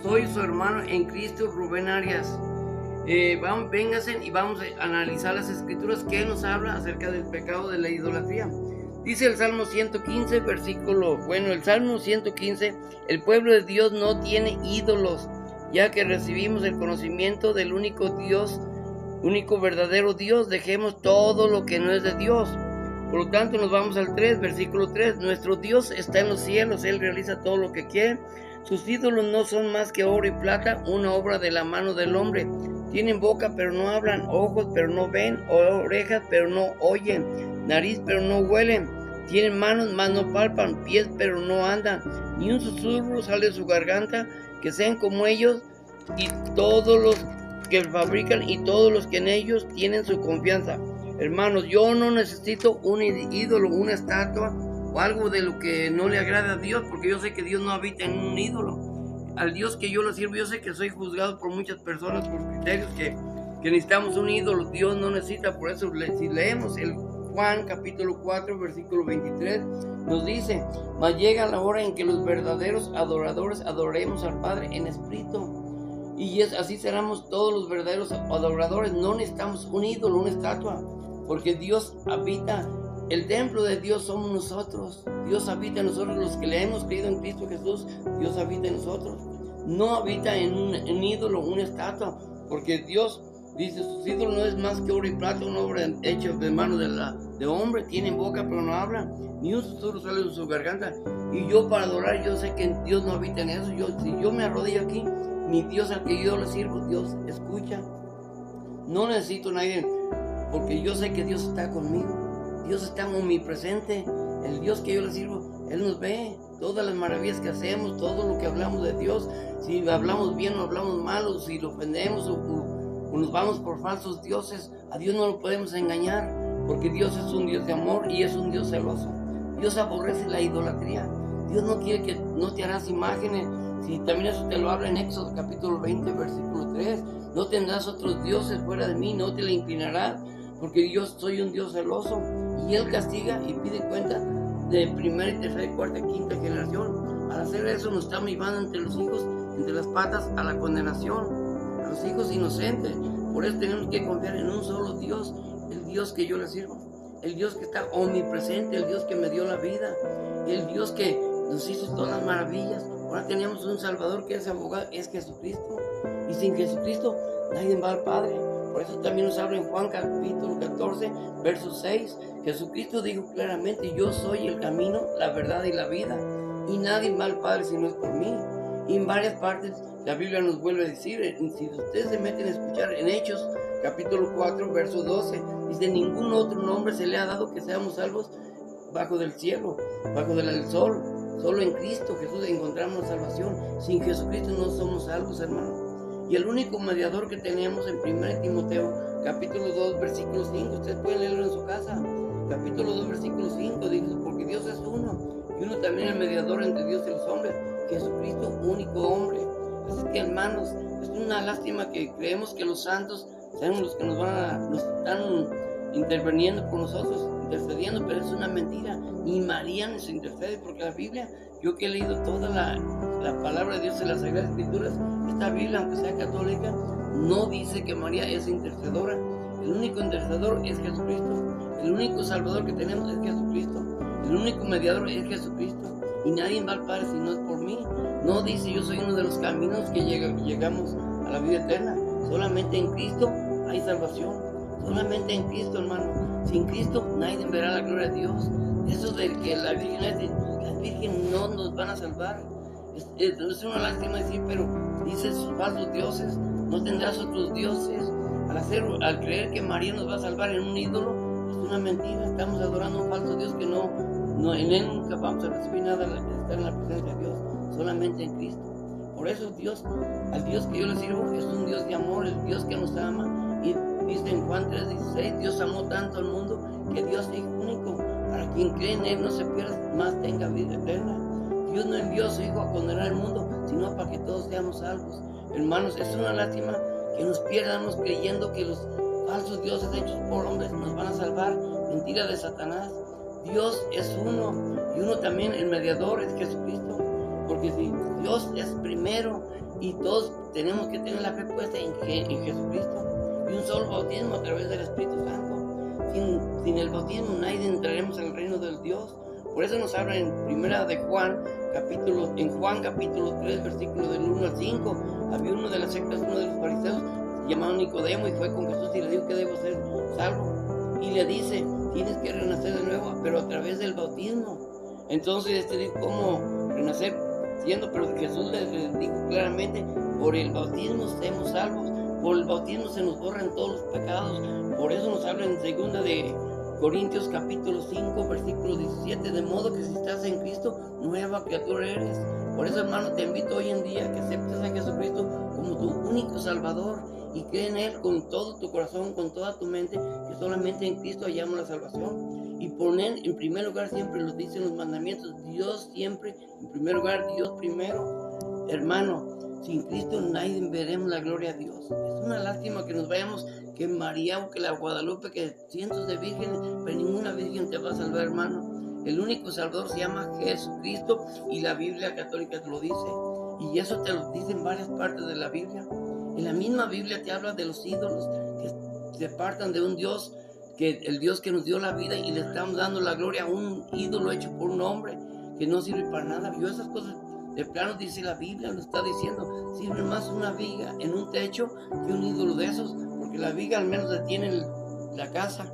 Soy su hermano en Cristo, Rubén Arias. Vénganse y vamos a analizar las escrituras que Él nos habla acerca del pecado de la idolatría. Dice el Salmo 115, el Salmo 115, el pueblo de Dios no tiene ídolos, ya que recibimos el conocimiento del único Dios, único verdadero Dios. Dejemos todo lo que no es de Dios. Por lo tanto, nos vamos al 3, versículo 3. Nuestro Dios está en los cielos, Él realiza todo lo que quiere. Sus ídolos no son más que oro y plata, una obra de la mano del hombre. Tienen boca, pero no hablan, ojos, pero no ven, orejas, pero no oyen, nariz, pero no huelen. Tienen manos, mas no palpan, pies, pero no andan. Ni un susurro sale de su garganta, que sean como ellos, y todos los que fabrican y todos los que en ellos tienen su confianza. Hermanos, yo no necesito un ídolo, una estatua o algo de lo que no le agrada a Dios, porque yo sé que Dios no habita en un ídolo. Al Dios que yo le sirvo, yo sé que soy juzgado por muchas personas por criterios que necesitamos un ídolo. Dios no necesita. Por eso si leemos el Juan capítulo 4 versículo 23, nos dice: mas llega la hora en que los verdaderos adoradores adoremos al Padre en espíritu, y así seremos todos los verdaderos adoradores. No necesitamos un ídolo, una estatua, porque Dios habita. El templo de Dios somos nosotros. Dios habita en nosotros, los que le hemos creído en Cristo Jesús. Dios habita en nosotros. No habita en un ídolo, una estatua, porque Dios dice: sus ídolos no es más que oro y plata, una obra hecha de mano de hombre. Tienen boca pero no hablan, ni un susurro sale de su garganta. Y yo, para adorar, yo sé que Dios no habita en eso. Si yo me arrodillo aquí, mi Dios al que yo le sirvo, Dios escucha. No necesito a nadie, porque yo sé que Dios está conmigo. Dios está omnipresente. El Dios que yo le sirvo, Él nos ve todas las maravillas que hacemos, todo lo que hablamos de Dios. Si hablamos bien o hablamos mal, o si lo ofendemos o nos vamos por falsos dioses, a Dios no lo podemos engañar, porque Dios es un Dios de amor y es un Dios celoso. Dios aborrece la idolatría. Dios no quiere que no te harás imágenes. Si también eso te lo habla en Éxodo capítulo 20 versículo 3, no tendrás otros dioses fuera de mí, no te le inclinarás, porque yo soy un Dios celoso. Y Él castiga y pide cuenta de primera, tercera, cuarta, quinta generación. Al hacer eso nos estamos llevando entre los hijos, entre las patas, a la condenación, a los hijos inocentes. Por eso tenemos que confiar en un solo Dios, el Dios que yo le sirvo, el Dios que está omnipresente, el Dios que me dio la vida, el Dios que nos hizo todas las maravillas. Ahora tenemos un Salvador que es abogado, es Jesucristo. Y sin Jesucristo nadie va al Padre. Por eso también nos habla en Juan capítulo 14, verso 6. Jesucristo dijo claramente: yo soy el camino, la verdad y la vida, y nadie va al Padre si no es por mí. Y en varias partes la Biblia nos vuelve a decir, si ustedes se meten a escuchar en Hechos capítulo 4, verso 12, dice: ningún otro nombre se le ha dado que seamos salvos bajo del cielo, bajo del sol. Solo en Cristo Jesús encontramos salvación. Sin Jesucristo no somos salvos, hermano. Y el único mediador que tenemos en 1 Timoteo, capítulo 2, versículo 5, ustedes pueden leerlo en su casa, capítulo 2, versículo 5, dice: porque Dios es uno, y uno también el mediador entre Dios y los hombres, Jesucristo, único hombre. Así que, hermanos, es una lástima que creemos que los santos sean los que nos están interviniendo por nosotros, intercediendo, pero es una mentira. Ni María nos intercede, porque la Biblia, yo que he leído toda la palabra de Dios en las Sagradas Escrituras, esta Biblia, aunque sea católica, no dice que María es intercedora. El único intercedor es Jesucristo. El único Salvador que tenemos es Jesucristo. El único mediador es Jesucristo. Y nadie va al Padre si no es por mí. No dice: yo soy uno de los caminos que llegamos a la vida eterna. Solamente en Cristo hay salvación. Solamente en Cristo, hermano. Sin Cristo nadie verá la gloria de Dios. Eso de que la Virgen no nos van a salvar. Es una lástima decir, pero dice: sus falsos dioses, no tendrás otros dioses. Al creer que María nos va a salvar en un ídolo, es una mentira. Estamos adorando a un falso Dios que no en Él nunca vamos a recibir nada de estar en la presencia de Dios, solamente en Cristo. Por eso al Dios que yo le sirvo, es un Dios de amor, el Dios que nos ama. Y dice en Juan 3:16: Dios amó tanto al mundo que Dios es único, para quien cree en Él no se pierda, más tenga vida eterna. Dios no envió a su Hijo a condenar al mundo, sino para que todos seamos salvos. Hermanos, es una lástima que nos pierdamos creyendo que los falsos dioses hechos por hombres nos van a salvar. Mentira de Satanás. Dios es uno, y uno también, el mediador, es Jesucristo. porque si Dios es primero y todos tenemos que tener la fe puesta en Jesucristo, y un solo bautismo a través del Espíritu Santo. Sin el bautismo nadie entraremos al reino del Dios. Por eso nos habla en Juan capítulo 3, versículo del 1 al 5. Había uno de las sectas, uno de los fariseos, llamado Nicodemo, y fue con Jesús y le dijo que debo ser salvo. Y le dice, tienes que renacer de nuevo, pero a través del bautismo. Entonces dijo, ¿cómo renacer? Pero Jesús le dijo claramente, por el bautismo seremos salvos, por el bautismo se nos borran todos los pecados. Por eso nos habla en 2 de Corintios capítulo 5, versículo 17, de modo que si estás en Cristo, nueva criatura eres. Por eso, hermano, te invito hoy en día a que aceptes a Jesucristo como tu único Salvador y cree en Él con todo tu corazón, con toda tu mente, que solamente en Cristo hallamos la salvación. Y poner en primer lugar, siempre lo dicen los mandamientos, Dios siempre, en primer lugar, Dios primero. Hermano, sin Cristo nadie veremos la gloria a Dios. Es una lástima que nos vayamos, que María o que la Guadalupe, que cientos de vírgenes, pero ninguna virgen te va a salvar, hermano. El único Salvador se llama Jesucristo y la Biblia católica te lo dice. Y eso te lo dice en varias partes de la Biblia. En la misma Biblia te habla de los ídolos que se apartan de un Dios, que el Dios que nos dio la vida, y le estamos dando la gloria a un ídolo hecho por un hombre que no sirve para nada. Yo esas cosas de plano, dice la Biblia, lo está diciendo, sirve más una viga en un techo que un ídolo de esos, porque la viga al menos detiene la casa,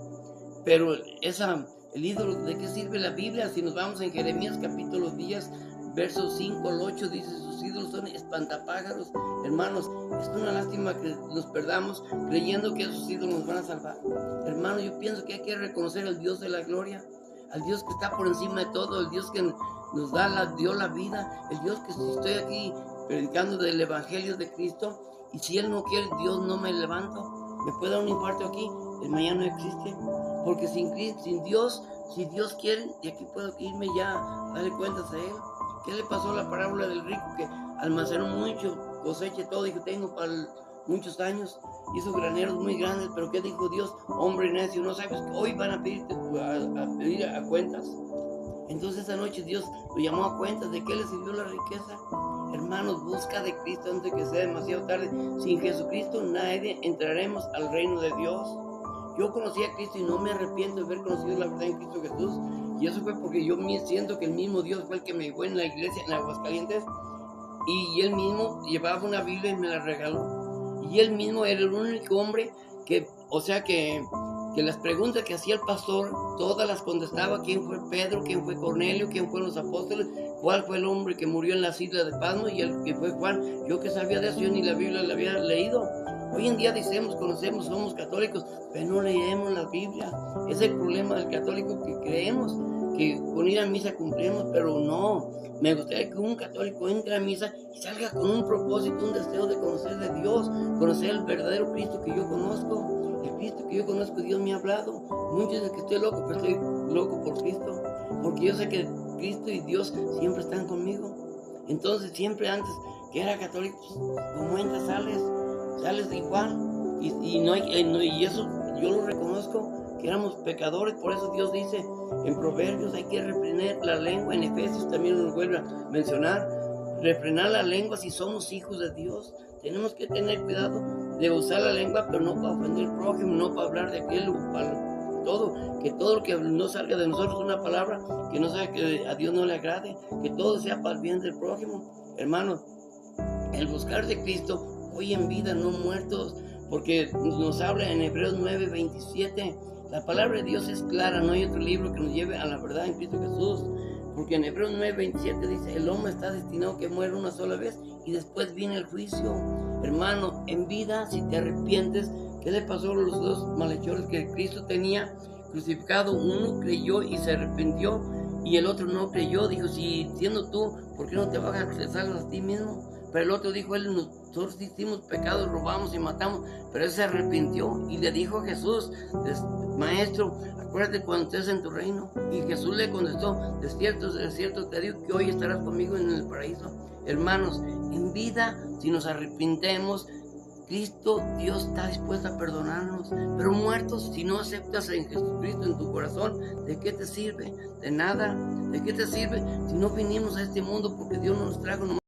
pero el ídolo, ¿de qué sirve la Biblia? Si nos vamos en Jeremías capítulo 10, versos 5 al 8, dice, sus ídolos son espantapájaros. Hermanos, es una lástima que nos perdamos creyendo que esos ídolos nos van a salvar. Hermano, yo pienso que hay que reconocer al Dios de la gloria, al Dios que está por encima de todo, el Dios que nos dio la vida, el Dios que, si estoy aquí predicando del Evangelio de Cristo, y si Él no quiere, Dios no me levanto, me puede dar un infarto aquí, el mañana no existe, porque sin Dios, si Dios quiere, y aquí puedo irme ya, darle cuentas a Él. ¿Qué le pasó a la parábola del rico que almacenó mucho, cosecha todo, dijo, tengo para muchos años, hizo graneros muy grandes, pero ¿qué dijo Dios? Hombre necio, ¿no sabes que hoy van a pedir a cuentas? Entonces esa noche Dios lo llamó a cuentas. ¿De qué le sirvió la riqueza? Hermanos, busca de Cristo antes de que sea demasiado tarde. Sin Jesucristo nadie entraremos al reino de Dios. Yo conocí a Cristo y no me arrepiento de haber conocido la verdad en Cristo Jesús. Y eso fue porque yo siento que el mismo Dios fue el que me llevó en la iglesia en Aguascalientes. Y Él mismo llevaba una Biblia y me la regaló. Y Él mismo era el único hombre que las preguntas que hacía el pastor, todas las contestaba. ¿Quién fue Pedro? ¿Quién fue Cornelio? ¿Quién fueron los apóstoles? ¿Cuál fue el hombre que murió en las islas de Patmos? Y el que fue Juan. Yo que sabía de eso, yo ni la Biblia la había leído. Hoy en día conocemos, somos católicos, pero no leemos la Biblia. Es el problema del católico, que creemos que con ir a misa cumplimos, pero no. Me gustaría que un católico entre a misa y salga con un propósito, un deseo de conocer de Dios, conocer el verdadero Cristo que yo conozco. El Cristo que yo conozco, Dios me ha hablado. Muchos dicen que estoy loco, pero estoy loco por Cristo, porque yo sé que Cristo y Dios siempre están conmigo. Entonces siempre antes que era católico, como entras, sales igual, y eso yo lo reconozco, que éramos pecadores. Por eso Dios dice en Proverbios, hay que refrenar la lengua. En Efesios también nos vuelve a mencionar, refrenar la lengua si somos hijos de Dios. Tenemos que tener cuidado de usar la lengua, pero no para ofender al prójimo, no para hablar de aquel, para que todo lo que no salga de nosotros una palabra que no sea que a Dios no le agrade, que todo sea para el bien del prójimo. Hermanos, el buscar de Cristo hoy en vida, no muertos, porque nos habla en Hebreos 9:27. La palabra de Dios es clara, no hay otro libro que nos lleve a la verdad en Cristo Jesús, porque en Hebreos 9:27 dice, el hombre está destinado a que muera una sola vez y después viene el juicio. Hermano, en vida, si te arrepientes, ¿qué le pasó a los dos malhechores que Cristo tenía crucificado? Uno creyó y se arrepintió, y el otro no creyó. Dijo, si siendo tú, ¿por qué no te bajas y te salvas a ti mismo? Pero el otro dijo, nosotros hicimos pecados, robamos y matamos, pero él se arrepintió y le dijo a Jesús, maestro, acuérdate cuando estés en tu reino. Y Jesús le contestó, de cierto te digo que hoy estarás conmigo en el paraíso. Hermanos, en vida, si nos arrepintemos, Cristo, Dios está dispuesto a perdonarnos, pero muertos, si no aceptas en Jesucristo en tu corazón, ¿de qué te sirve? De nada. ¿De qué te sirve si no vinimos a este mundo porque Dios nos trajo nomás